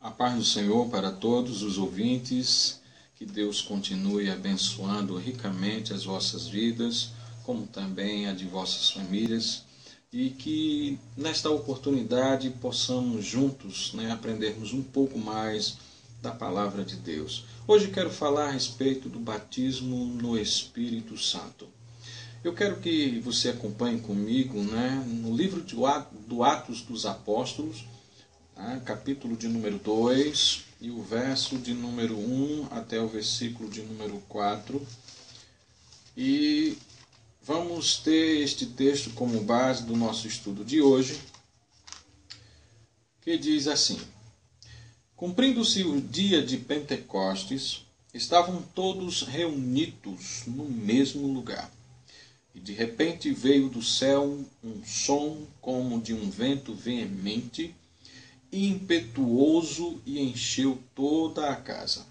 A paz do Senhor para todos os ouvintes, que Deus continue abençoando ricamente as vossas vidas, como também a de vossas famílias, e que nesta oportunidade possamos juntos aprendermos um pouco mais da palavra de Deus. Hoje quero falar a respeito do batismo no Espírito Santo. Eu quero que você acompanhe comigo no livro do Atos dos Apóstolos, capítulo de número 2 e o verso de número 1 até o versículo de número 4. E vamos ter este texto como base do nosso estudo de hoje, que diz assim: Cumprindo-se o dia de Pentecostes, estavam todos reunidos no mesmo lugar. E de repente veio do céu um som como de um vento veemente e impetuoso e encheu toda a casa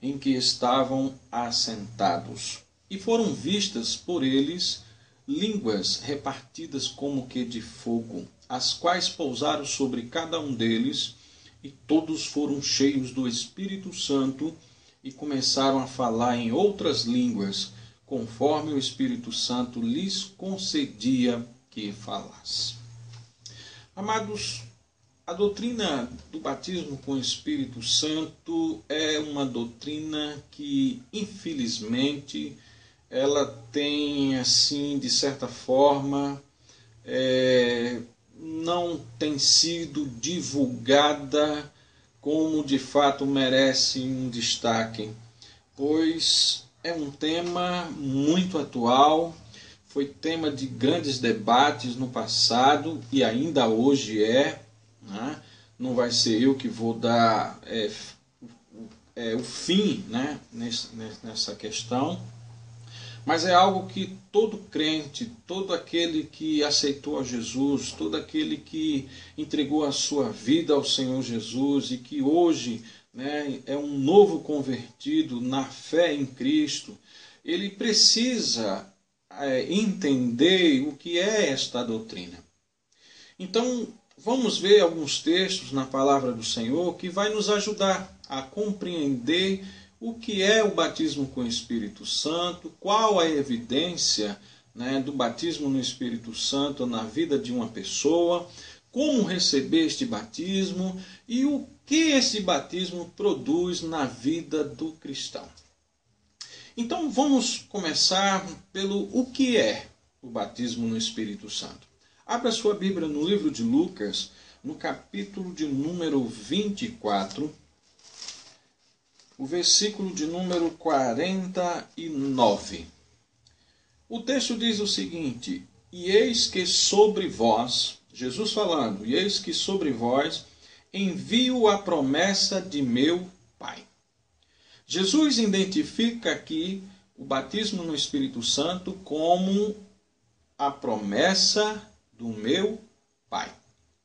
em que estavam assentados. E foram vistas por eles línguas repartidas como que de fogo, as quais pousaram sobre cada um deles, e todos foram cheios do Espírito Santo e começaram a falar em outras línguas, conforme o Espírito Santo lhes concedia que falasse. Amados, a doutrina do batismo com o Espírito Santo é uma doutrina que, infelizmente, ela tem, assim, de certa forma, não tem sido divulgada como de fato merece um destaque, pois é um tema muito atual, foi tema de grandes debates no passado e ainda hoje é. Não vai ser eu que vou dar o fim nessa questão, mas é algo que todo crente, todo aquele que aceitou a Jesus, todo aquele que entregou a sua vida ao Senhor Jesus e que hoje é um novo convertido na fé em Cristo, ele precisa entender o que é esta doutrina. Então, vamos ver alguns textos na palavra do Senhor que vai nos ajudar a compreender o que é o batismo com o Espírito Santo, qual a evidência do batismo no Espírito Santo na vida de uma pessoa, como receber este batismo e o que esse batismo produz na vida do cristão. Então vamos começar pelo o que é o batismo no Espírito Santo. Abra sua Bíblia no livro de Lucas, no capítulo de número 24, o versículo de número 49. O texto diz o seguinte: E eis que sobre vós, Jesus falando, e eis que sobre vós envio a promessa de meu Pai. Jesus identifica aqui o batismo no Espírito Santo como a promessa do meu Pai.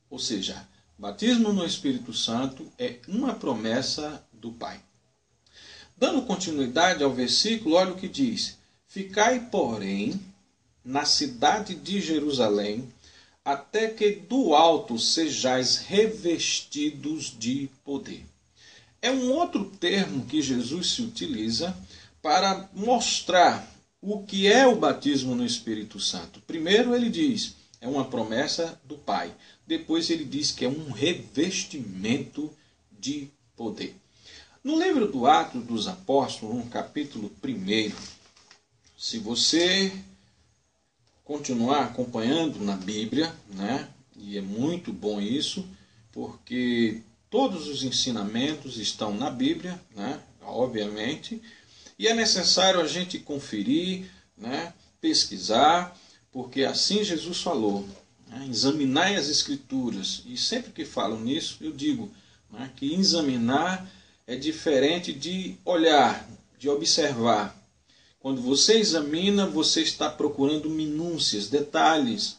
Ou seja, o batismo no Espírito Santo é uma promessa do Pai. Dando continuidade ao versículo, olha o que diz: Ficai, porém, na cidade de Jerusalém, até que do alto sejais revestidos de poder. É um outro termo que Jesus se utiliza para mostrar o que é o batismo no Espírito Santo. Primeiro ele diz, é uma promessa do Pai. Depois ele diz que é um revestimento de poder. No livro do Atos dos Apóstolos, no capítulo 1, se você continuar acompanhando na Bíblia, e é muito bom isso, porque todos os ensinamentos estão na Bíblia, obviamente, e é necessário a gente conferir, pesquisar, porque assim Jesus falou, examinai as Escrituras. E sempre que falo nisso, eu digo que examinar é diferente de olhar, de observar. Quando você examina, você está procurando minúcias, detalhes,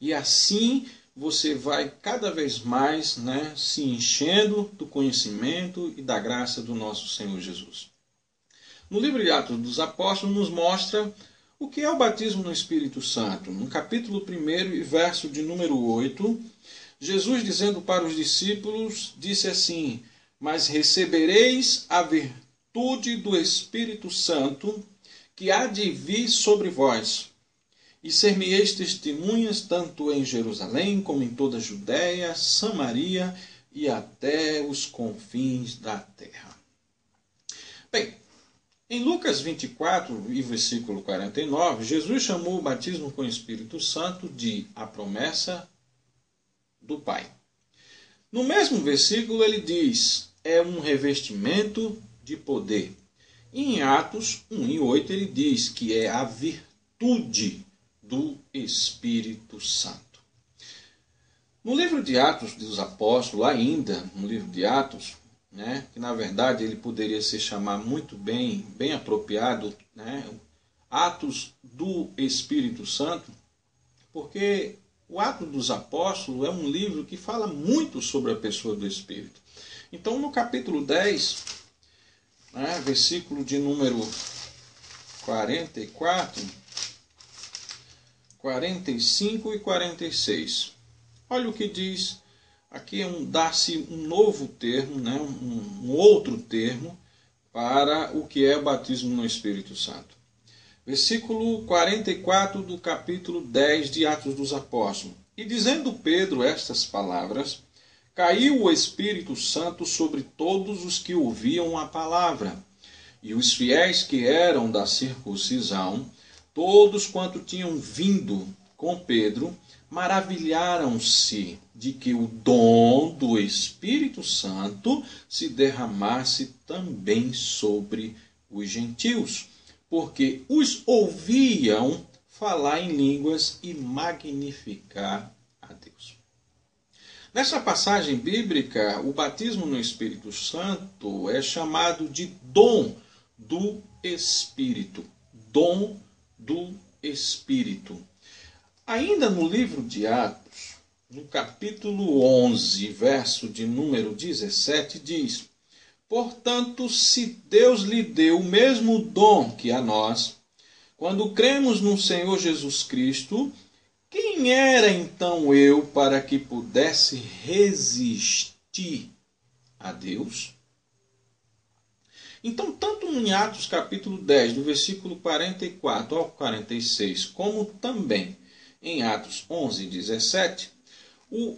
e assim você vai cada vez mais se enchendo do conhecimento e da graça do nosso Senhor Jesus. No livro de Atos dos Apóstolos nos mostra o que é o batismo no Espírito Santo. No capítulo 1 e verso de número 8, Jesus, dizendo para os discípulos, disse assim: mas recebereis a virtude do Espírito Santo, que há de vir sobre vós, e ser-me-eis testemunhas tanto em Jerusalém como em toda a Judéia, Samaria e até os confins da terra. Bem, em Lucas 24 e versículo 49, Jesus chamou o batismo com o Espírito Santo de a promessa do Pai. No mesmo versículo ele diz, é um revestimento de poder. Em Atos 1:8 ele diz que é a virtude do Espírito Santo. No livro de Atos dos Apóstolos, ainda no livro de Atos, que na verdade ele poderia se chamar muito bem apropriado, Atos do Espírito Santo, porque o Atos dos Apóstolos é um livro que fala muito sobre a pessoa do Espírito. Então, no capítulo 10, versículo de número 44, 45 e 46. Olha o que diz, aqui dá-se um novo termo, um outro termo para o que é o batismo no Espírito Santo. Versículo 44 do capítulo 10 de Atos dos Apóstolos. E dizendo Pedro estas palavras, caiu o Espírito Santo sobre todos os que ouviam a palavra. E os fiéis que eram da circuncisão, todos quanto tinham vindo com Pedro, maravilharam-se de que o dom do Espírito Santo se derramasse também sobre os gentios, porque os ouviam falar em línguas e magnificar a Deus. Nessa passagem bíblica, o batismo no Espírito Santo é chamado de dom do Espírito. Dom do Espírito. Ainda no livro de Atos, no capítulo 11, verso de número 17, diz: portanto, se Deus lhe deu o mesmo dom que a nós, quando cremos no Senhor Jesus Cristo, quem era então eu para que pudesse resistir a Deus? Então, tanto em Atos capítulo 10, do versículo 44 ao 46, como também em Atos 11, 17, o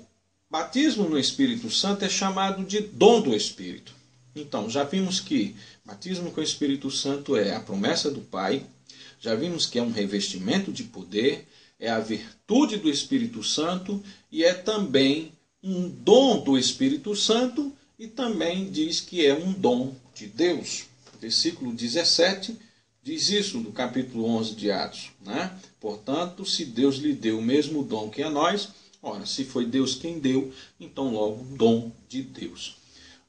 batismo no Espírito Santo é chamado de dom do Espírito. Então, já vimos que batismo com o Espírito Santo é a promessa do Pai, já vimos que é um revestimento de poder, é a virtude do Espírito Santo e é também um dom do Espírito Santo e também diz que é um dom de Deus. Versículo 17 diz isso do capítulo 11 de Atos. Portanto, se Deus lhe deu o mesmo dom que a nós, ora, se foi Deus quem deu, então logo dom de Deus.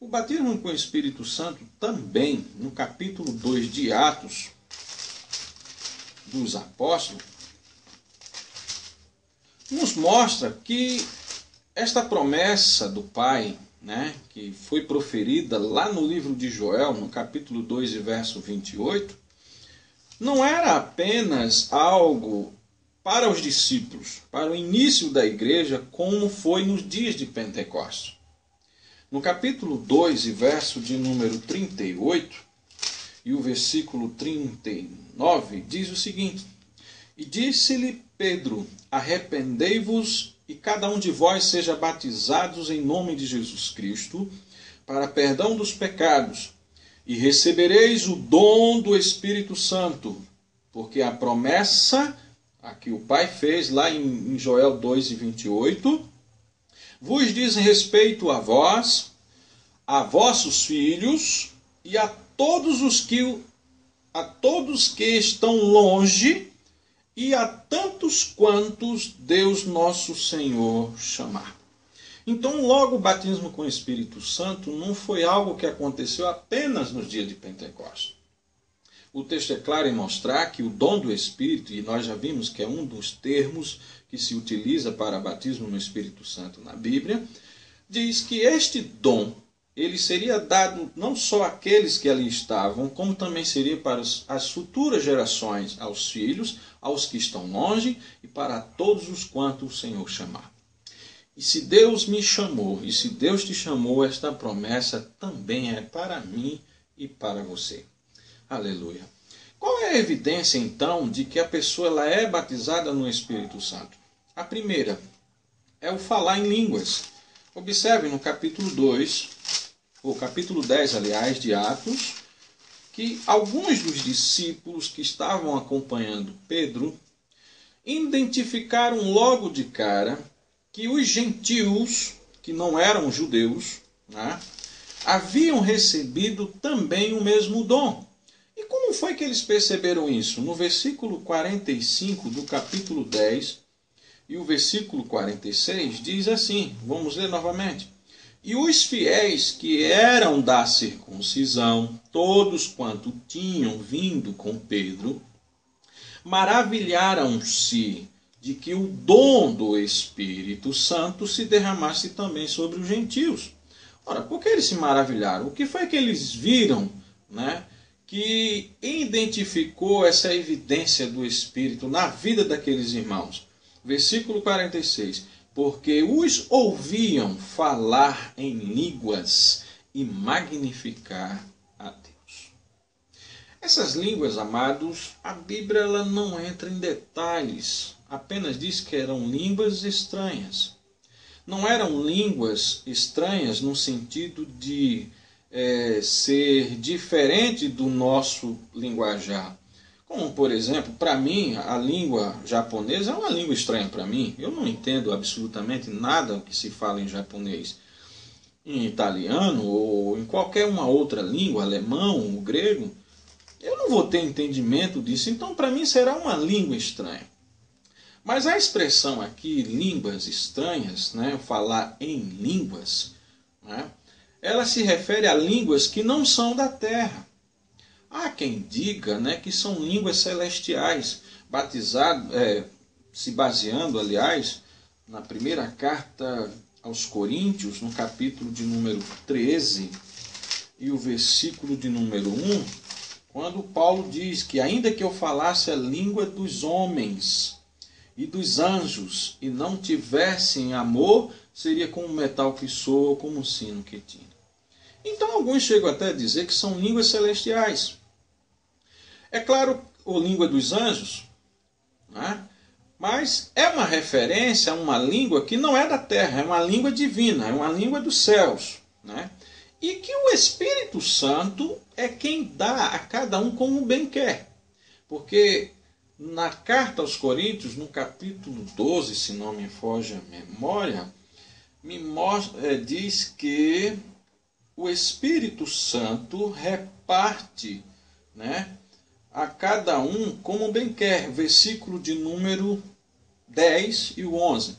O batismo com o Espírito Santo também, no capítulo 2 de Atos dos Apóstolos, nos mostra que esta promessa do Pai, que foi proferida lá no livro de Joel, no capítulo 2 e verso 28, não era apenas algo para os discípulos, para o início da igreja, como foi nos dias de Pentecostes. No capítulo 2 e verso de número 38 e o versículo 39 diz o seguinte: e disse-lhe Pedro, arrependei-vos e cada um de vós seja batizados em nome de Jesus Cristo para perdão dos pecados, e recebereis o dom do Espírito Santo, porque a promessa a que o Pai fez lá em Joel 2 e 28 vos diz respeito a vós, a vossos filhos e a todos que estão longe e a tantos quantos Deus nosso Senhor chamar. Então, logo o batismo com o Espírito Santo não foi algo que aconteceu apenas nos dias de Pentecostes. O texto é claro em mostrar que o dom do Espírito, e nós já vimos que é um dos termos que se utiliza para batismo no Espírito Santo na Bíblia, diz que este dom ele seria dado não só àqueles que ali estavam, como também seria para as futuras gerações, aos filhos, aos que estão longe e para todos os quantos o Senhor chamar. E se Deus me chamou, e se Deus te chamou, esta promessa também é para mim e para você. Aleluia. Qual é a evidência, então, de que a pessoa ela é batizada no Espírito Santo? A primeira é o falar em línguas. Observe no capítulo 2, ou capítulo 10, aliás, de Atos, que alguns dos discípulos que estavam acompanhando Pedro identificaram logo de cara que os gentios, que não eram judeus, né, haviam recebido também o mesmo dom. E como foi que eles perceberam isso? No versículo 45 do capítulo 10 e o versículo 46 diz assim, vamos ler novamente. E os fiéis que eram da circuncisão, todos quanto tinham vindo com Pedro, maravilharam-se de que o dom do Espírito Santo se derramasse também sobre os gentios. Ora, por que eles se maravilharam? O que foi que eles viram, né, que identificou essa evidência do Espírito na vida daqueles irmãos? Versículo 46. Porque os ouviam falar em línguas e magnificar a Deus. Essas línguas, amados, a Bíblia ela não entra em detalhes, apenas diz que eram línguas estranhas. Não eram línguas estranhas no sentido de ser diferente do nosso linguajar. Como, por exemplo, para mim, a língua japonesa é uma língua estranha para mim. Eu não entendo absolutamente nada que se fala em japonês. Em italiano ou em qualquer uma outra língua, alemão, grego, eu não vou ter entendimento disso. Então, para mim, será uma língua estranha. Mas a expressão aqui, línguas estranhas, né, falar em línguas, né, ela se refere a línguas que não são da terra. Há quem diga, né, que são línguas celestiais, se baseando, aliás, na primeira carta aos Coríntios, no capítulo de número 13 e o versículo de número 1, quando Paulo diz que ainda que eu falasse a língua dos homens e dos anjos e não tivessem amor, seria como um metal que soa ou como um sino que tira. Então alguns chegam até a dizer que são línguas celestiais. É claro, a língua dos anjos, né? Mas é uma referência a uma língua que não é da terra, é uma língua divina, é uma língua dos céus, né? E que o Espírito Santo é quem dá a cada um como bem quer. Porque na carta aos Coríntios, no capítulo 12, se não me foge a memória, diz que o Espírito Santo reparte, né, a cada um como bem quer. Versículo de número 10 e o 11.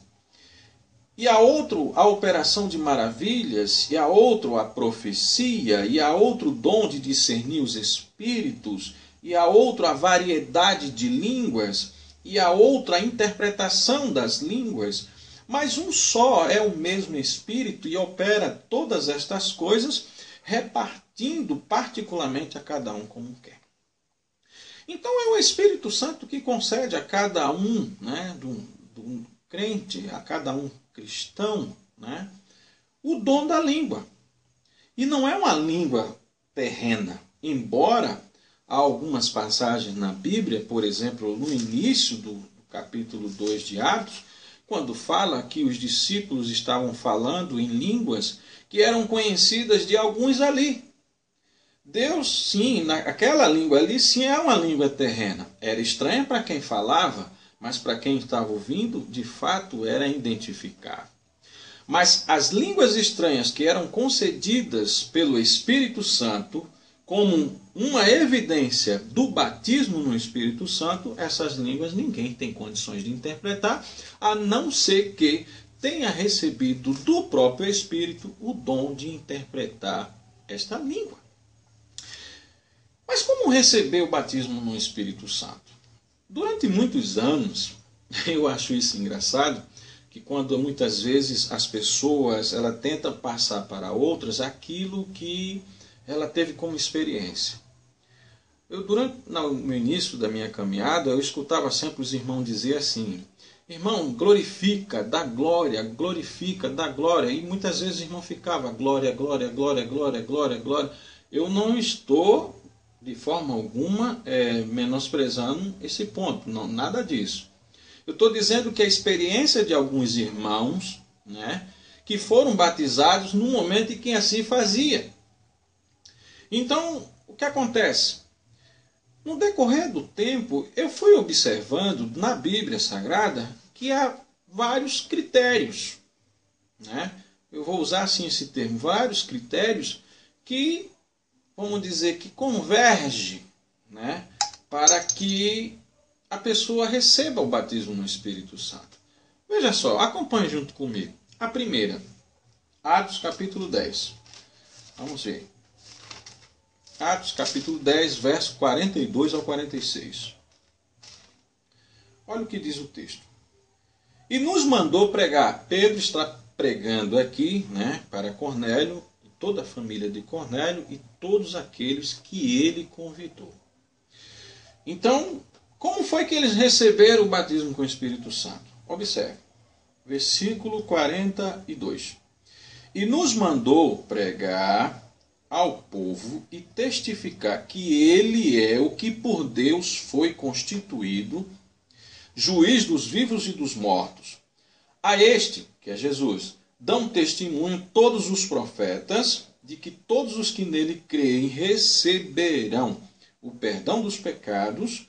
E a outro a operação de maravilhas, e a outro a profecia, e a outro dom de discernir os espíritos, e a outro a variedade de línguas, e a outra a interpretação das línguas. Mas um só é o mesmo Espírito e opera todas estas coisas, repartindo particularmente a cada um como quer. Então é o Espírito Santo que concede a cada um, né, do crente, a cada um cristão, né, o dom da língua. E não é uma língua terrena, embora há algumas passagens na Bíblia, por exemplo, no início do capítulo 2 de Atos, quando fala que os discípulos estavam falando em línguas que eram conhecidas de alguns ali. Deus, sim, naquela língua ali, sim, é uma língua terrena. Era estranha para quem falava, mas para quem estava ouvindo, de fato, era identificável. Mas as línguas estranhas que eram concedidas pelo Espírito Santo, como uma evidência do batismo no Espírito Santo, essas línguas ninguém tem condições de interpretar, a não ser que tenha recebido do próprio Espírito o dom de interpretar esta língua. Mas como receber o batismo no Espírito Santo? Durante muitos anos, eu acho isso engraçado, que quando muitas vezes as pessoas tentam passar para outras aquilo que ela teve como experiência. No início da minha caminhada, eu escutava sempre os irmãos dizer assim: Irmão, glorifica, dá glória, glorifica, dá glória. E muitas vezes o irmão ficava glória, glória, glória, glória, glória, glória. Eu não estou de forma alguma menosprezando esse ponto, não, nada disso. Eu estou dizendo que a experiência de alguns irmãos, né, que foram batizados no momento em que assim fazia. Então, o que acontece? No decorrer do tempo, eu fui observando na Bíblia Sagrada que há vários critérios, né? Eu vou usar assim esse termo, vários critérios que, vamos dizer, que convergem, né, para que a pessoa receba o batismo no Espírito Santo. Veja só, acompanhe junto comigo. A primeira, Atos capítulo 10. Vamos ver. Atos capítulo 10, verso 42 ao 46. Olha o que diz o texto. E nos mandou pregar. Pedro está pregando aqui, né, para Cornélio, toda a família de Cornélio e todos aqueles que ele convidou. Então, como foi que eles receberam o batismo com o Espírito Santo? Observe, versículo 42. E nos mandou pregar ao povo e testificar que ele é o que por Deus foi constituído, juiz dos vivos e dos mortos. A este, que é Jesus, dão testemunho todos os profetas de que todos os que nele creem receberão o perdão dos pecados,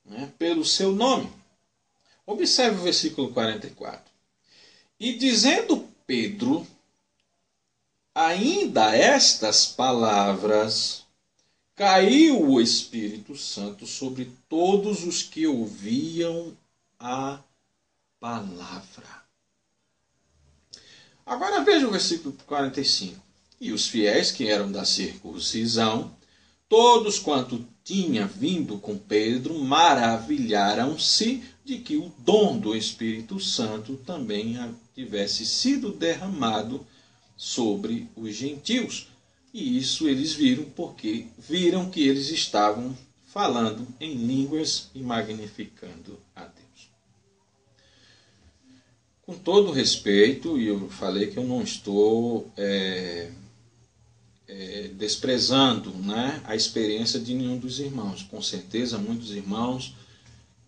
né, pelo seu nome. Observe o versículo 44. E dizendo Pedro ainda estas palavras, caiu o Espírito Santo sobre todos os que ouviam a palavra. Agora veja o versículo 45. E os fiéis que eram da circuncisão, todos quanto tinha vindo com Pedro, maravilharam-se de que o dom do Espírito Santo também tivesse sido derramado sobre os gentios. E isso eles viram porque viram que eles estavam falando em línguas e magnificando a Deus. Com todo respeito, e eu falei que eu não estou desprezando, né, a experiência de nenhum dos irmãos. Com certeza, muitos irmãos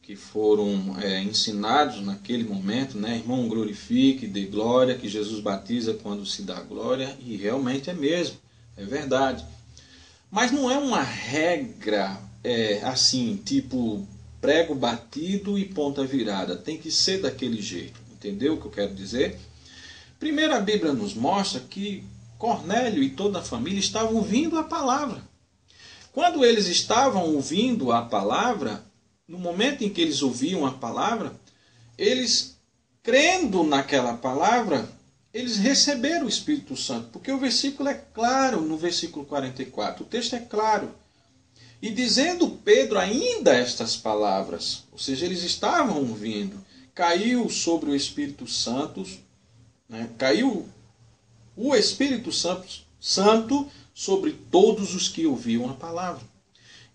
que foram ensinados naquele momento, né, irmão, glorifique, dê glória, que Jesus batiza quando se dá glória, e realmente é mesmo, é verdade. Mas não é uma regra assim, tipo prego batido e ponta virada, tem que ser daquele jeito, entendeu o que eu quero dizer? Primeiro, a Bíblia nos mostra que Cornélio e toda a família estavam ouvindo a palavra. Quando eles estavam ouvindo a palavra, no momento em que eles ouviam a palavra, eles, crendo naquela palavra, eles receberam o Espírito Santo. Porque o versículo é claro, no versículo 44, o texto é claro. E dizendo Pedro ainda estas palavras, ou seja, eles estavam ouvindo, caiu sobre o Espírito Santo, né, caiu o Espírito Santo sobre todos os que ouviam a palavra.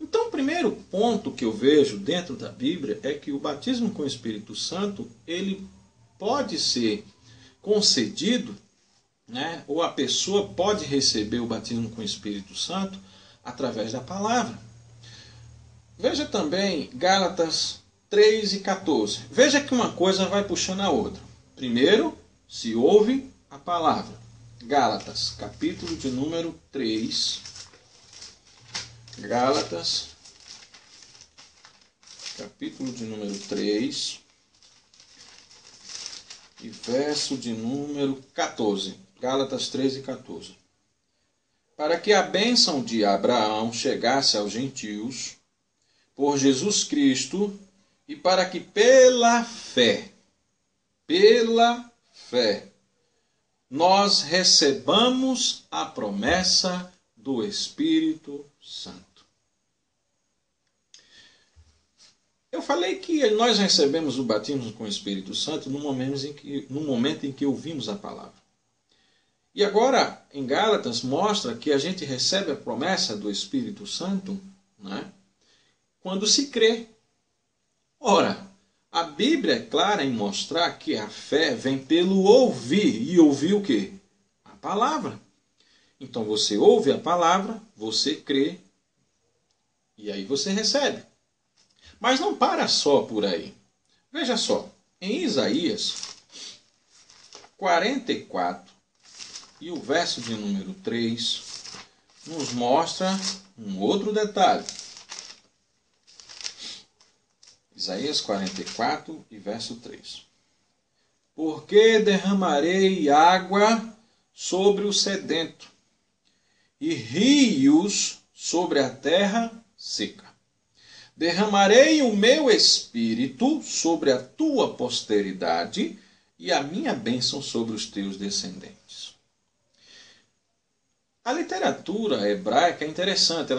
Então, o primeiro ponto que eu vejo dentro da Bíblia é que o batismo com o Espírito Santo, ele pode ser concedido, né, ou a pessoa pode receber o batismo com o Espírito Santo através da palavra. Veja também Gálatas 3 e 14. Veja que uma coisa vai puxando a outra. Primeiro, se ouve a palavra. Gálatas, capítulo de número 3. Gálatas, capítulo de número 3 e verso de número 14. Gálatas 3 e 14. Para que a bênção de Abraão chegasse aos gentios por Jesus Cristo e para que pela fé, nós recebamos a promessa do Espírito Santo. Eu falei que nós recebemos o batismo com o Espírito Santo no momento em que ouvimos a palavra. E agora, em Gálatas, mostra que a gente recebe a promessa do Espírito Santo, né, quando se crê. Ora, A Bíblia é clara em mostrar que a fé vem pelo ouvir. E ouvir o quê? A palavra. Então você ouve a palavra, você crê, e aí você recebe. Mas não para só por aí. Veja só, em Isaías 44 e o verso de número 3 nos mostra um outro detalhe. Isaías 44 e verso 3. Porque derramarei água sobre o sedento e rios sobre a terra seca. Derramarei o meu espírito sobre a tua posteridade e a minha bênção sobre os teus descendentes. A literatura hebraica é interessante,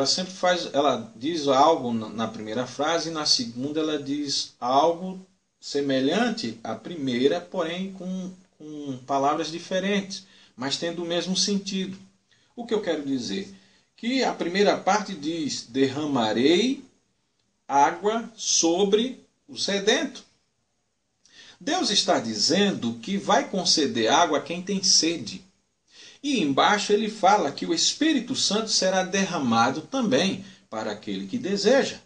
ela diz algo na primeira frase e na segunda ela diz algo semelhante à primeira, porém com palavras diferentes, mas tendo o mesmo sentido. O que eu quero dizer? Que a primeira parte diz: derramarei água sobre o sedento. Deus está dizendo que vai conceder água a quem tem sede. E embaixo ele fala que o Espírito Santo será derramado também para aquele que deseja.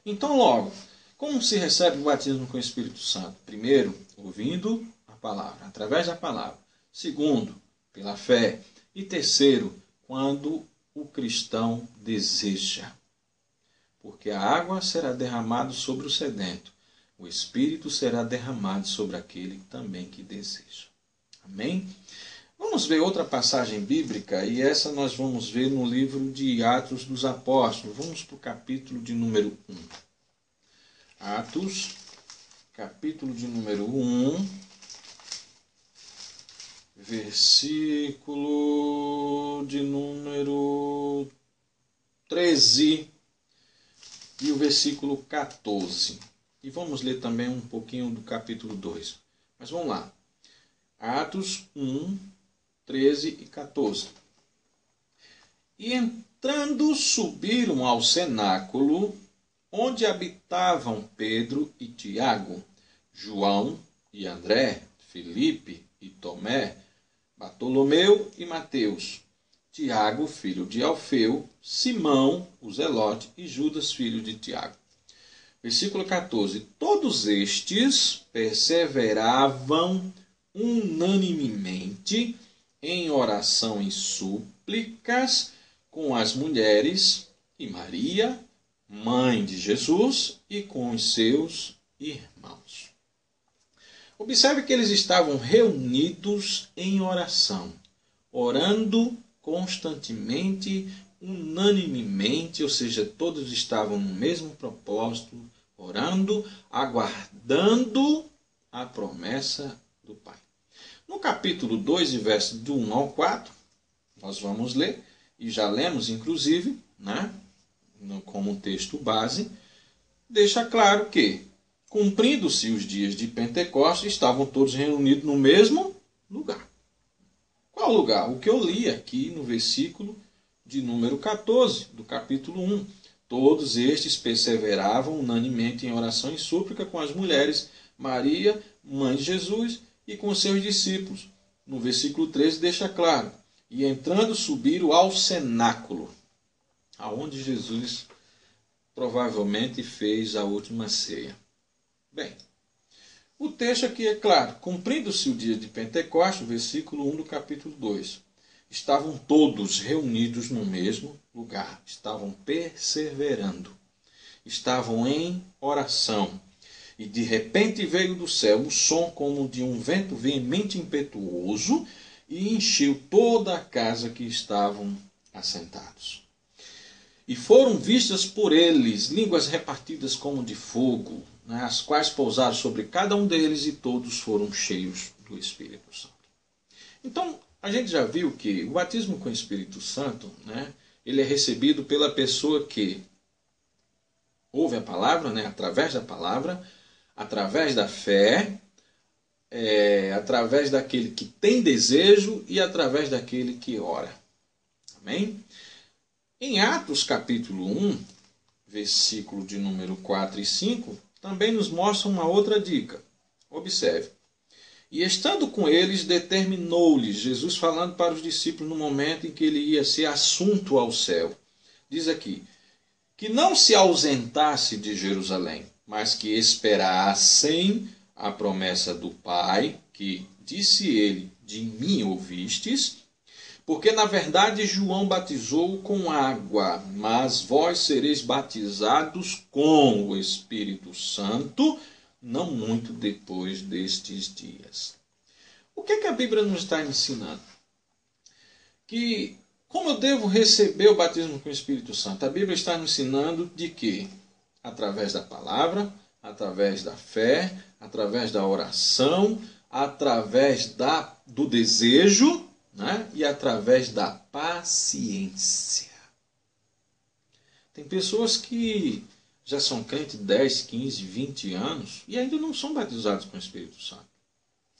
Então, logo, como se recebe o batismo com o Espírito Santo? Primeiro, ouvindo a palavra, através da palavra. Segundo, pela fé. E terceiro, quando o cristão deseja. Porque a água será derramada sobre o sedento. O Espírito será derramado sobre aquele também que deseja. Amém? Vamos ver outra passagem bíblica, e essa nós vamos ver no livro de Atos dos Apóstolos. Vamos para o capítulo de número 1. Atos, capítulo de número 1, versículo de número 13 e o versículo 14. E vamos ler também um pouquinho do capítulo 2. Mas vamos lá. Atos 1, 13 e 14. E entrando subiram ao cenáculo, onde habitavam Pedro e Tiago, João e André, Filipe e Tomé, Bartolomeu e Mateus, Tiago, filho de Alfeu, Simão, o Zelote, e Judas, filho de Tiago. Versículo 14. Todos estes perseveravam unanimemente em oração e súplicas com as mulheres e Maria, mãe de Jesus, e com os seus irmãos. Observe que eles estavam reunidos em oração, orando constantemente, unanimemente, ou seja, todos estavam no mesmo propósito, orando, aguardando a promessa do Pai. No capítulo 2, verso do 1 ao 4, nós vamos ler, e já lemos inclusive, como texto base, deixa claro que, cumprindo-se os dias de Pentecostes, estavam todos reunidos no mesmo lugar. Qual lugar? O que eu li aqui no versículo de número 14, do capítulo 1. Todos estes perseveravam unanimemente em oração e súplica com as mulheres, Maria, mãe de Jesus, e com seus discípulos. No versículo 13 deixa claro: e entrando subiram ao cenáculo, aonde Jesus provavelmente fez a última ceia. Bem, o texto aqui é claro: cumprindo-se o dia de Pentecostes, versículo 1 do capítulo 2. Estavam todos reunidos no mesmo lugar, estavam perseverando, estavam em oração. E de repente veio do céu um som como de um vento veemente e impetuoso e encheu toda a casa que estavam assentados. E foram vistas por eles línguas repartidas como de fogo, as quais pousaram sobre cada um deles, e todos foram cheios do Espírito Santo. Então, a gente já viu que o batismo com o Espírito Santo, ele é recebido pela pessoa que ouve a palavra, através da palavra, através da fé, através daquele que tem desejo e através daquele que ora. Amém? Em Atos capítulo 1, versículo de número 4 e 5, também nos mostra uma outra dica. Observe. E estando com eles, determinou-lhes, Jesus falando para os discípulos no momento em que ele ia ser assunto ao céu. Diz aqui, que não se ausentasse de Jerusalém, mas que esperassem a promessa do Pai, que disse ele, de mim ouvistes, porque na verdade João batizou com água, mas vós sereis batizados com o Espírito Santo, não muito depois destes dias. O que a Bíblia nos está ensinando? Que como eu devo receber o batismo com o Espírito Santo? A Bíblia está nos ensinando de que? Através da palavra, através da fé, através da oração, através do desejo, né? E através da paciência. Tem pessoas que já são crentes 10, 15, 20 anos e ainda não são batizados com o Espírito Santo.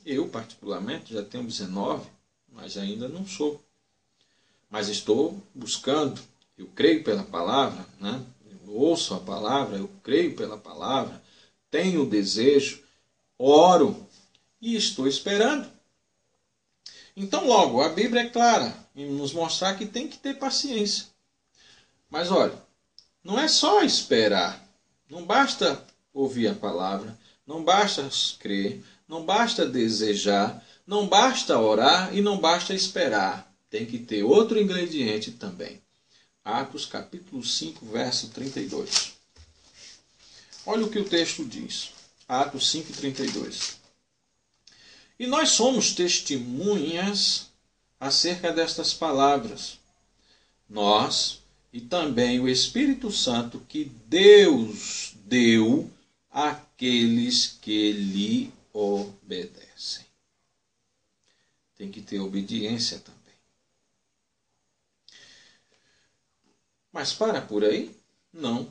Eu, particularmente, já tenho 19, mas ainda não sou. Mas estou buscando, eu creio pela palavra, né? Eu ouço a palavra, eu creio pela palavra, tenho desejo, oro e estou esperando. Então, logo, a Bíblia é clara em nos mostrar que tem que ter paciência. Mas olha, não é só esperar. Não basta ouvir a palavra, não basta crer, não basta desejar, não basta orar e não basta esperar. Tem que ter outro ingrediente também. Atos capítulo 5, verso 32. Olha o que o texto diz. Atos 5, 32. E nós somos testemunhas acerca destas palavras. Nós e também o Espírito Santo que Deus deu àqueles que lhe obedecem. Tem que ter obediência também. Mas para por aí? Não.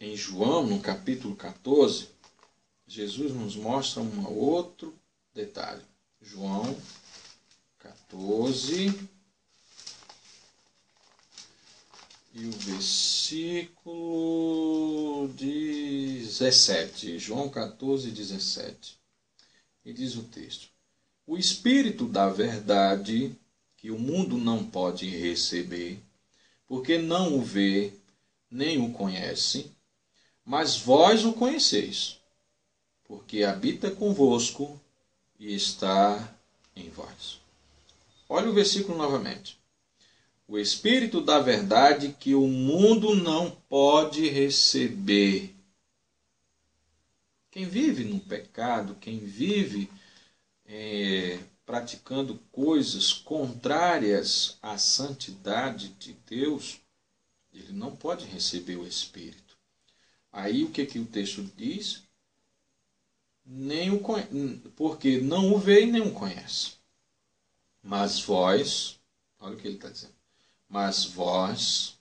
Em João, no capítulo 14, Jesus nos mostra um outro detalhe. João 14 e o versículo 17. João 14, 17. E diz o texto: o Espírito da verdade, que o mundo não pode receber, porque não o vê, nem o conhece, mas vós o conheceis, porque habita convosco e está em vós. Olha o versículo novamente. O Espírito da verdade que o mundo não pode receber. Quem vive no pecado, quem vive praticando coisas contrárias à santidade de Deus, ele não pode receber o Espírito. Aí o que o texto diz? Porque não o vê e nem o conhece. Mas vós, olha o que ele está dizendo, mas vós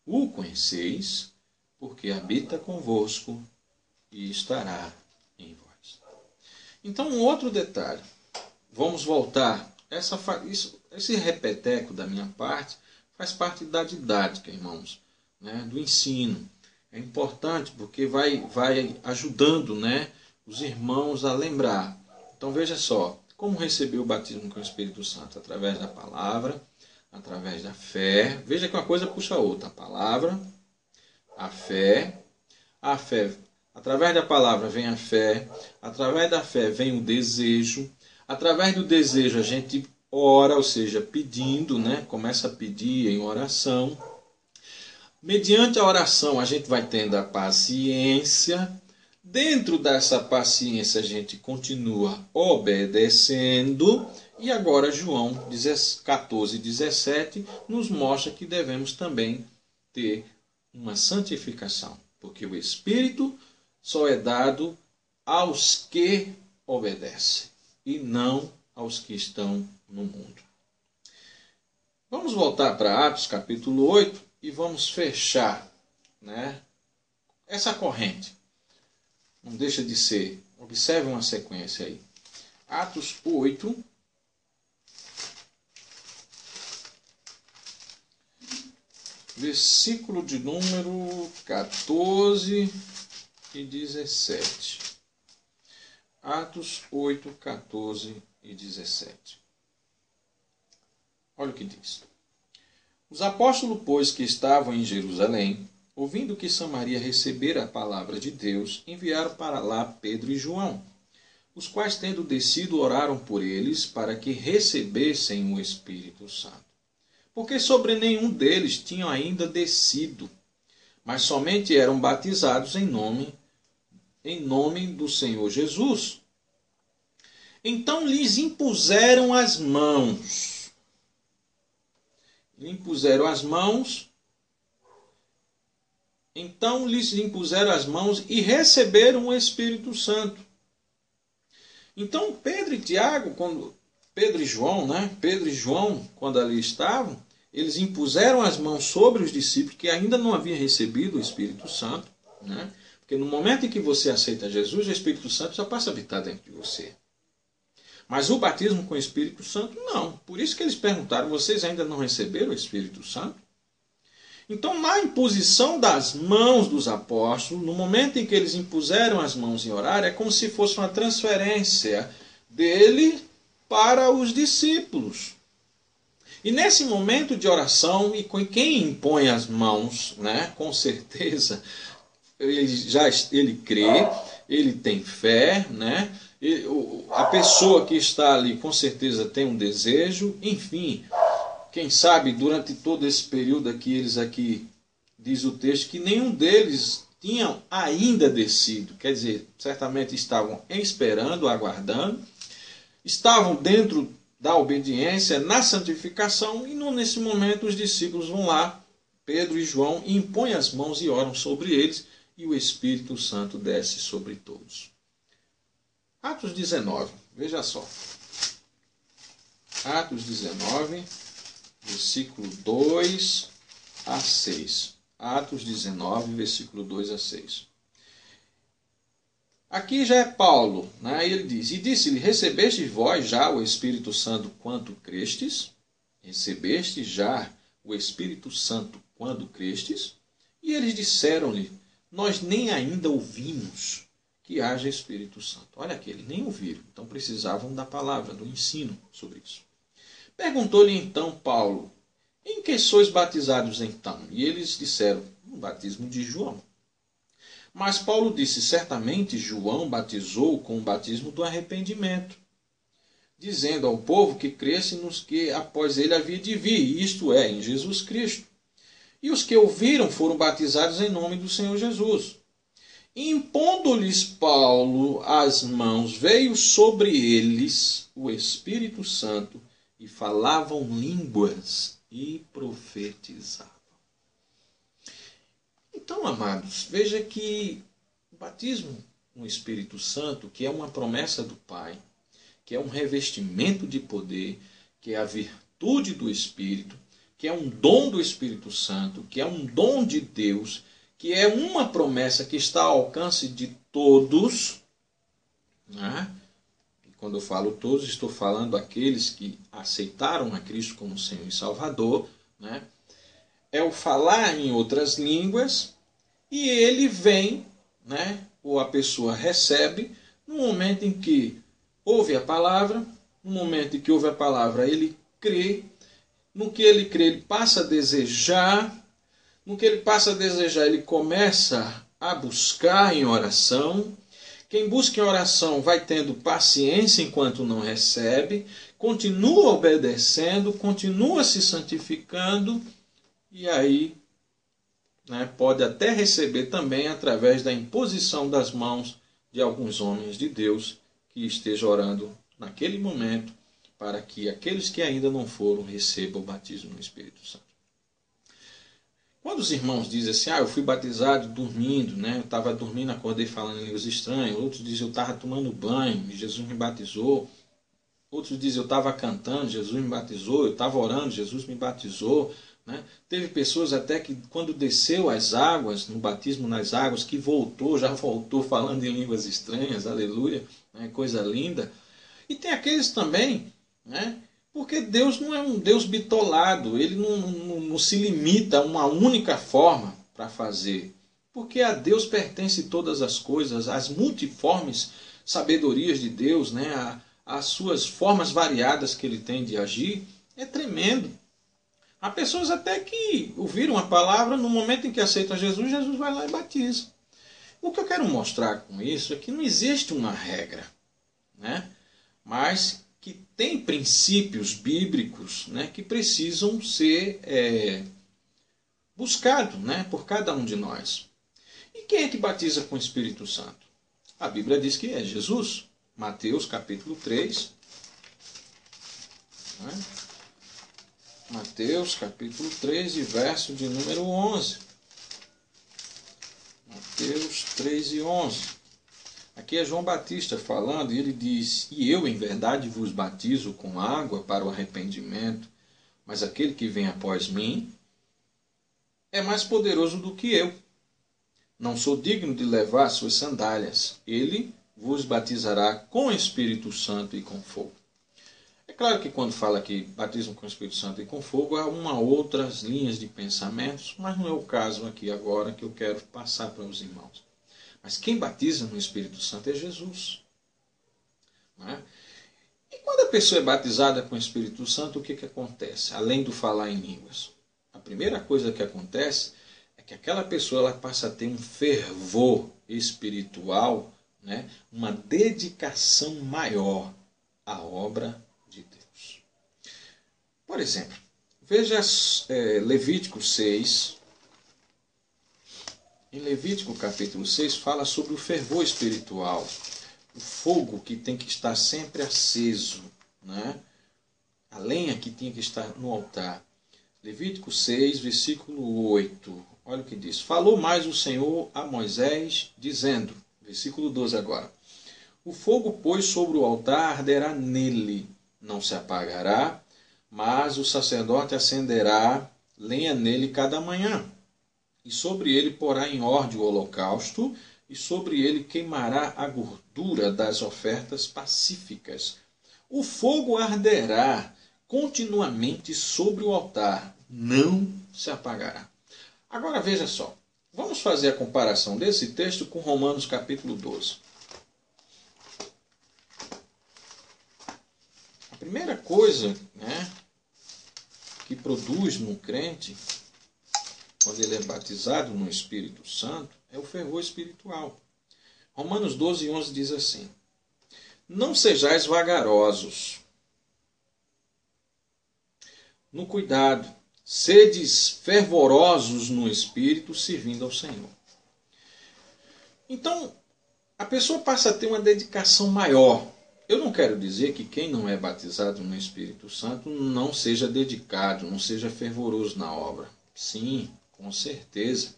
o conheceis, porque habita convosco e estará em vós. Então, um outro detalhe. Vamos voltar. Esse repeteco da minha parte faz parte da didática, irmãos, né? Do ensino. É importante porque vai ajudando, né, os irmãos a lembrar. Então, veja só. Como receber o batismo com o Espírito Santo? Através da palavra, através da fé. Veja que uma coisa puxa a outra. A palavra, a fé, através da palavra vem a fé, através da fé vem o desejo, através do desejo a gente ora, ou seja, pedindo, né? Começa a pedir em oração. Mediante a oração a gente vai tendo a paciência. Dentro dessa paciência a gente continua obedecendo. E agora João 14, 17 nos mostra que devemos também ter uma santificação. Porque o Espírito só é dado aos que obedecem e não aos que estão no mundo. Vamos voltar para Atos capítulo 8 e vamos fechar, né, essa corrente. Não deixa de ser. Observe uma sequência aí. Atos 8. Versículo de número 14 e 17. Atos 8, 14 e 17. Olha o que diz. Os apóstolos, pois, que estavam em Jerusalém, ouvindo que Samaria recebera a palavra de Deus, enviaram para lá Pedro e João, os quais, tendo descido, oraram por eles para que recebessem o Espírito Santo. Porque sobre nenhum deles tinham ainda descido, mas somente eram batizados em nome do Senhor Jesus. Então lhes impuseram as mãos. Então lhes impuseram as mãos e receberam o Espírito Santo. Então Pedro e João, quando ali estavam, eles impuseram as mãos sobre os discípulos que ainda não haviam recebido o Espírito Santo, né? Porque no momento em que você aceita Jesus, o Espírito Santo já passa a habitar dentro de você. Mas o batismo com o Espírito Santo, não. Por isso que eles perguntaram, vocês ainda não receberam o Espírito Santo? Então, na imposição das mãos dos apóstolos, no momento em que eles impuseram as mãos em oraram, é como se fosse uma transferência dele para os discípulos. E nesse momento de oração, e com quem impõe as mãos, né, com certeza, ele crê, ele tem fé, né? A pessoa que está ali com certeza tem um desejo, enfim, quem sabe durante todo esse período aqui, diz o texto, que nenhum deles tinham ainda descido, quer dizer, certamente estavam esperando, aguardando, estavam dentro da obediência, na santificação, e nesse momento os discípulos vão lá, Pedro e João, e impõem as mãos e oram sobre eles, e o Espírito Santo desce sobre todos. Atos 19, veja só. Atos 19, versículo 2 a 6. Atos 19, versículo 2 a 6. Aqui já é Paulo, né? Ele diz, e disse-lhe, recebestes vós já o Espírito Santo quando crestes? Recebestes já o Espírito Santo quando crestes? E eles disseram-lhe, nós nem ainda ouvimos que haja Espírito Santo. Olha aqui, eles nem ouviram, então precisavam da palavra, do ensino sobre isso. Perguntou-lhe então Paulo, em que sois batizados então? E eles disseram, no batismo de João. Mas Paulo disse, certamente João batizou com o batismo do arrependimento, dizendo ao povo que cresce nos que após ele havia de vir, isto é, em Jesus Cristo. E os que ouviram foram batizados em nome do Senhor Jesus. Impondo-lhes Paulo as mãos, veio sobre eles o Espírito Santo e falavam línguas e profetizavam. Então, amados, veja que o batismo no Espírito Santo, que é uma promessa do Pai, que é um revestimento de poder, que é a virtude do Espírito, que é um dom do Espírito Santo, que é um dom de Deus, que é uma promessa que está ao alcance de todos, né? E quando eu falo todos, estou falando aqueles que aceitaram a Cristo como Senhor e Salvador, né? É o falar em outras línguas, e ele vem, né? Ou a pessoa recebe, no momento em que ouve a palavra, no momento em que ouve a palavra, ele crê, no que ele crê, ele passa a desejar, no que ele passa a desejar, ele começa a buscar em oração. Quem busca em oração vai tendo paciência enquanto não recebe, continua obedecendo, continua se santificando, e aí, né, pode até receber também através da imposição das mãos de alguns homens de Deus que estejam orando naquele momento, para que aqueles que ainda não foram recebam o batismo no Espírito Santo. Quando os irmãos dizem assim, eu fui batizado dormindo, né? Eu estava dormindo, acordei falando em línguas estranhas. Outros dizem, eu estava tomando banho e Jesus me batizou. Outros dizem, eu estava cantando, Jesus me batizou. Eu estava orando, Jesus me batizou. Né? Teve pessoas até que quando desceu as águas, no batismo nas águas, que já voltou falando em línguas estranhas, aleluia, né? Coisa linda. E tem aqueles também, né? Porque Deus não é um Deus bitolado, ele não se limita a uma única forma para fazer Porque a Deus pertence todas as coisas, as multiformes sabedorias de Deus, né? As suas formas variadas que ele tem de agir, é tremendo. Há pessoas até que ouviram a palavra, no momento em que aceitam Jesus, Jesus vai lá e batiza. O que eu quero mostrar com isso é que não existe uma regra, né? Mas que tem princípios bíblicos, né, que precisam ser buscados, né, por cada um de nós. E quem é que batiza com o Espírito Santo? A Bíblia diz que é Jesus. Mateus capítulo 3. Né? Mateus capítulo 3 e verso de número 11. Mateus 3 e 11. Aqui é João Batista falando e ele diz: E eu em verdade vos batizo com água para o arrependimento, mas aquele que vem após mim é mais poderoso do que eu. Não sou digno de levar suas sandálias. Ele vos batizará com o Espírito Santo e com fogo. É claro que quando fala que batismo com o Espírito Santo e com fogo, há outras linhas de pensamentos, mas não é o caso aqui agora que eu quero passar para os irmãos. Mas quem batiza no Espírito Santo é Jesus. Não é? E quando a pessoa é batizada com o Espírito Santo, o que acontece? Além do falar em línguas. A primeira coisa que acontece é que aquela pessoa ela passa a ter um fervor espiritual, né? Uma dedicação maior à obra de Deus. Por exemplo, veja Levítico 6. Em Levítico capítulo 6 fala sobre o fervor espiritual, o fogo que tem que estar sempre aceso, né? A lenha que tinha que estar no altar. Levítico 6, versículo 8. Olha o que diz. Falou mais o Senhor a Moisés, dizendo, versículo 12 agora. O fogo, pois, sobre o altar arderá nele, não se apagará, mas o sacerdote acenderá lenha nele cada manhã. E sobre ele porá em ordem o holocausto, e sobre ele queimará a gordura das ofertas pacíficas. O fogo arderá continuamente sobre o altar, não se apagará. Agora veja só, vamos fazer a comparação desse texto com Romanos capítulo 12. A primeira coisa, né, que produz no crente, quando ele é batizado no Espírito Santo, é o fervor espiritual. Romanos 12, 11 diz assim: Não sejais vagarosos no cuidado, sedes fervorosos no Espírito, servindo ao Senhor. Então, a pessoa passa a ter uma dedicação maior. Eu não quero dizer que quem não é batizado no Espírito Santo não seja dedicado, não seja fervoroso na obra. Sim, com certeza.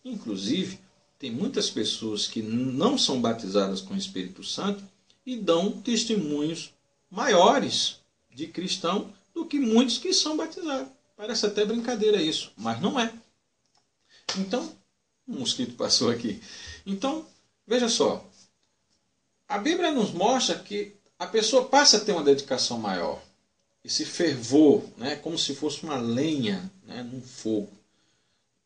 Inclusive, tem muitas pessoas que não são batizadas com o Espírito Santo e dão testemunhos maiores de cristão do que muitos que são batizados. Parece até brincadeira isso, mas não é. Então, um mosquito passou aqui. Então, veja só. A Bíblia nos mostra que a pessoa passa a ter uma dedicação maior. Esse fervor, né, como se fosse uma lenha, né, num fogo.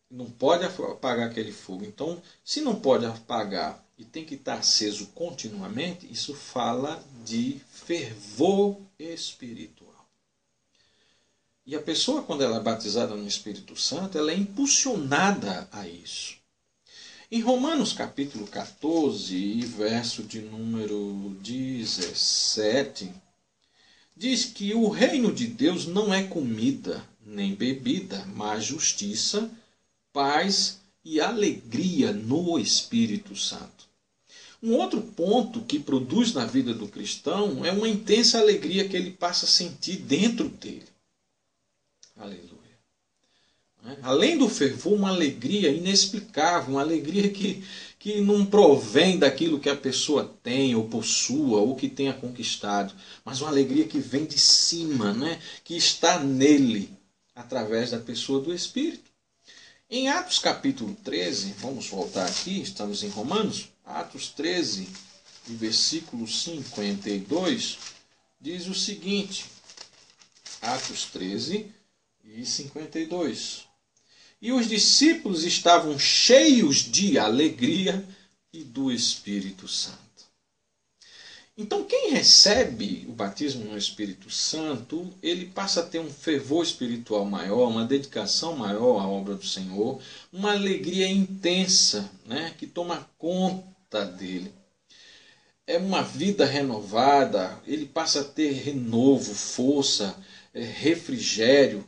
Não pode apagar aquele fogo. Então, se não pode apagar e tem que estar aceso continuamente, isso fala de fervor espiritual. E a pessoa, quando ela é batizada no Espírito Santo, ela é impulsionada a isso. Em Romanos capítulo 14, e verso de número 17, diz que o reino de Deus não é comida nem bebida, mas justiça, paz e alegria no Espírito Santo. Um outro ponto que produz na vida do cristão é uma intensa alegria que ele passa a sentir dentro dele. Aleluia. Além do fervor, uma alegria inexplicável, uma alegria que não provém daquilo que a pessoa tem ou possua ou que tenha conquistado, mas uma alegria que vem de cima, né? Que está nele, através da pessoa do Espírito. Em Atos capítulo 13, vamos voltar aqui, estamos em Romanos, Atos 13, versículo 52, diz o seguinte, Atos 13 e 52. e os discípulos estavam cheios de alegria e do Espírito Santo. Então, quem recebe o batismo no Espírito Santo, ele passa a ter um fervor espiritual maior, uma dedicação maior à obra do Senhor, uma alegria intensa, né, que toma conta dele. É uma vida renovada, ele passa a ter renovo, força, refrigério,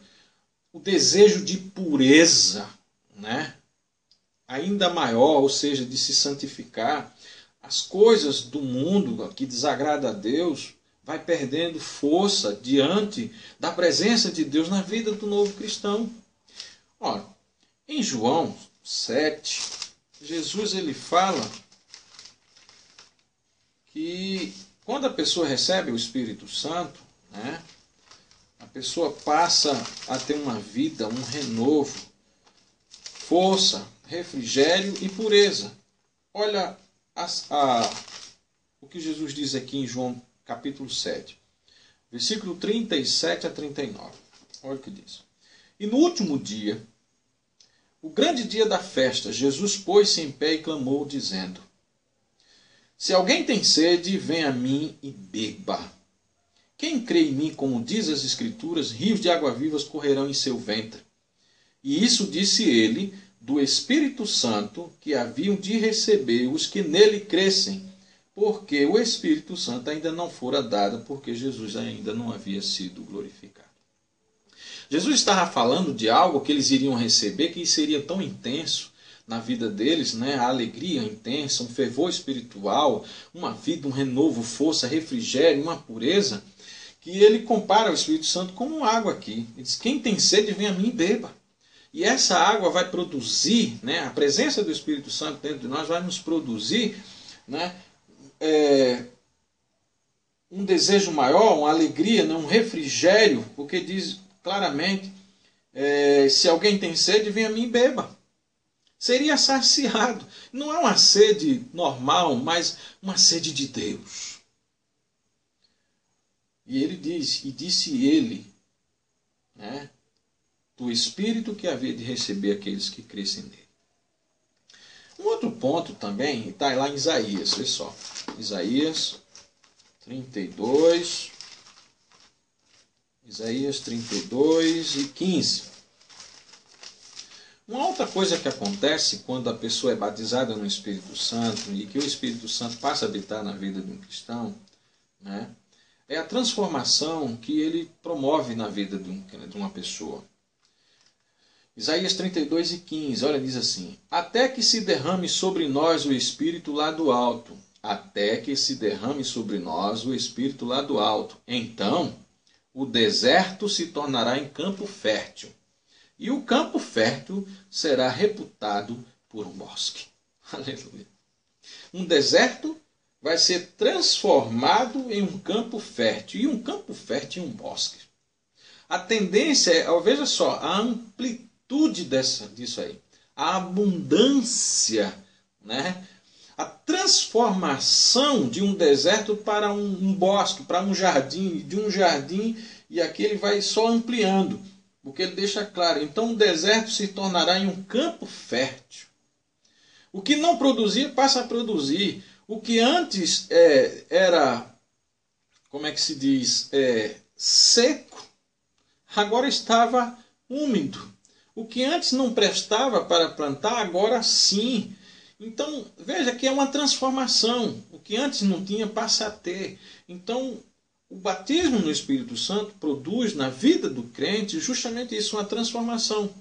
o desejo de pureza, né, ainda maior, ou seja, de se santificar. As coisas do mundo que desagrada a Deus vai perdendo força diante da presença de Deus na vida do novo cristão. Ora, em João 7, Jesus ele fala que quando a pessoa recebe o Espírito Santo, né, a pessoa passa a ter uma vida, um renovo, força, refrigério e pureza. Olha o que Jesus diz aqui em João capítulo 7, versículo 37 a 39. Olha o que diz. E no último dia, o grande dia da festa, Jesus pôs-se em pé e clamou, dizendo: Se alguém tem sede, venha a mim e beba. Quem crê em mim, como diz as Escrituras, rios de água vivas correrão em seu ventre. E isso disse ele do Espírito Santo que haviam de receber os que nele crescem, porque o Espírito Santo ainda não fora dado, porque Jesus ainda não havia sido glorificado. Jesus estava falando de algo que eles iriam receber, que seria tão intenso na vida deles, né? A alegria intensa, um fervor espiritual, uma vida, um renovo, força, refrigério, uma pureza, que ele compara o Espírito Santo como água aqui. Ele diz, quem tem sede, vem a mim e beba. E essa água vai produzir, né, a presença do Espírito Santo dentro de nós vai nos produzir, né, um desejo maior, uma alegria, né, um refrigério, porque diz claramente, se alguém tem sede, venha a mim e beba. Seria saciado. Não é uma sede normal, mas uma sede de Deus. E ele diz, e disse ele, né, do Espírito que havia de receber aqueles que crescem nele. Um outro ponto também está lá em Isaías, olha só. Isaías 32. Isaías 32 e 15. Uma outra coisa que acontece quando a pessoa é batizada no Espírito Santo e que o Espírito Santo passa a habitar na vida de um cristão, né, é a transformação que ele promove na vida de uma pessoa. Isaías 32 e 15, olha, diz assim: Até que se derrame sobre nós o Espírito lá do alto, até que se derrame sobre nós o Espírito lá do alto. Então, o deserto se tornará em campo fértil, e o campo fértil será reputado por um bosque. Aleluia. Um deserto vai ser transformado em um campo fértil, e um campo fértil em um bosque. A tendência é, veja só, a amplitude disso aí, a abundância, né? A transformação de um deserto para um bosque, para um jardim, de um jardim, e aqui ele vai só ampliando, porque ele deixa claro, então o deserto se tornará em um campo fértil. O que não produzia passa a produzir. O que antes era, como é que se diz, seco, agora estava úmido. O que antes não prestava para plantar, agora sim. Então, veja que é uma transformação. O que antes não tinha, passa a ter. Então, o batismo no Espírito Santo produz na vida do crente justamente isso, uma transformação.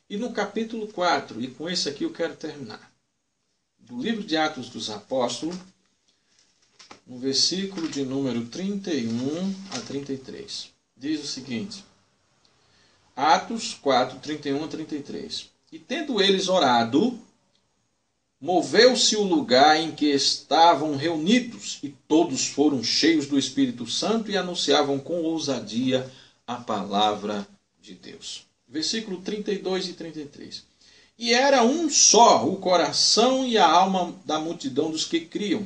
E no capítulo 4, e com esse aqui eu quero terminar, do livro de Atos dos Apóstolos, no versículo de número 31 a 33, diz o seguinte... Atos 4, 31 a 33. E tendo eles orado, moveu-se o lugar em que estavam reunidos, e todos foram cheios do Espírito Santo e anunciavam com ousadia a palavra de Deus. Versículo 32 e 33. E era um só o coração e a alma da multidão dos que criam,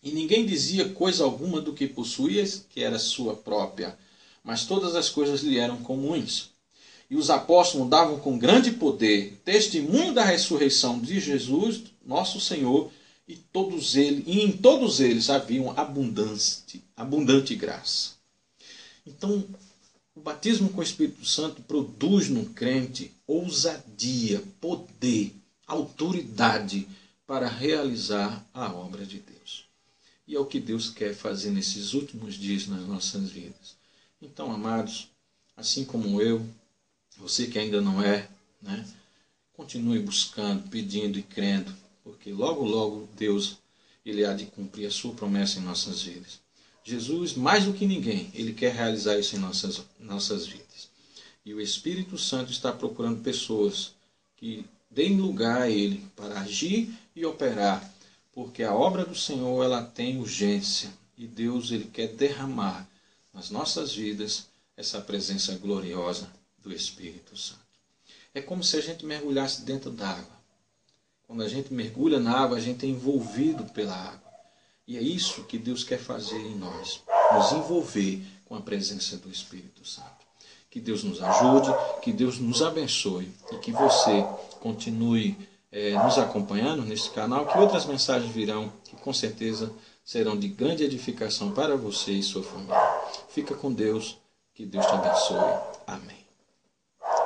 e ninguém dizia coisa alguma do que possuía, que era sua própria, mas todas as coisas lhe eram comuns. e os apóstolos davam com grande poder testemunho da ressurreição de Jesus, nosso Senhor, e em todos eles havia abundante graça. Então, o batismo com o Espírito Santo produz no crente ousadia, poder, autoridade para realizar a obra de Deus. E é o que Deus quer fazer nesses últimos dias nas nossas vidas. Então, amados, assim como eu, você que ainda não é, né, continue buscando, pedindo e crendo, porque logo, logo Deus ele há de cumprir a sua promessa em nossas vidas. Jesus, mais do que ninguém, ele quer realizar isso em nossas vidas. E o Espírito Santo está procurando pessoas que deem lugar a ele para agir e operar, porque a obra do Senhor ela tem urgência e Deus ele quer derramar nas nossas vidas essa presença gloriosa do Espírito Santo. É como se a gente mergulhasse dentro d'água. Quando a gente mergulha na água, a gente é envolvido pela água. E é isso que Deus quer fazer em nós, nos envolver com a presença do Espírito Santo. Que Deus nos ajude, que Deus nos abençoe e que você continue nos acompanhando neste canal, que outras mensagens virão, que com certeza serão de grande edificação para você e sua família. Fica com Deus, que Deus te abençoe. Amém.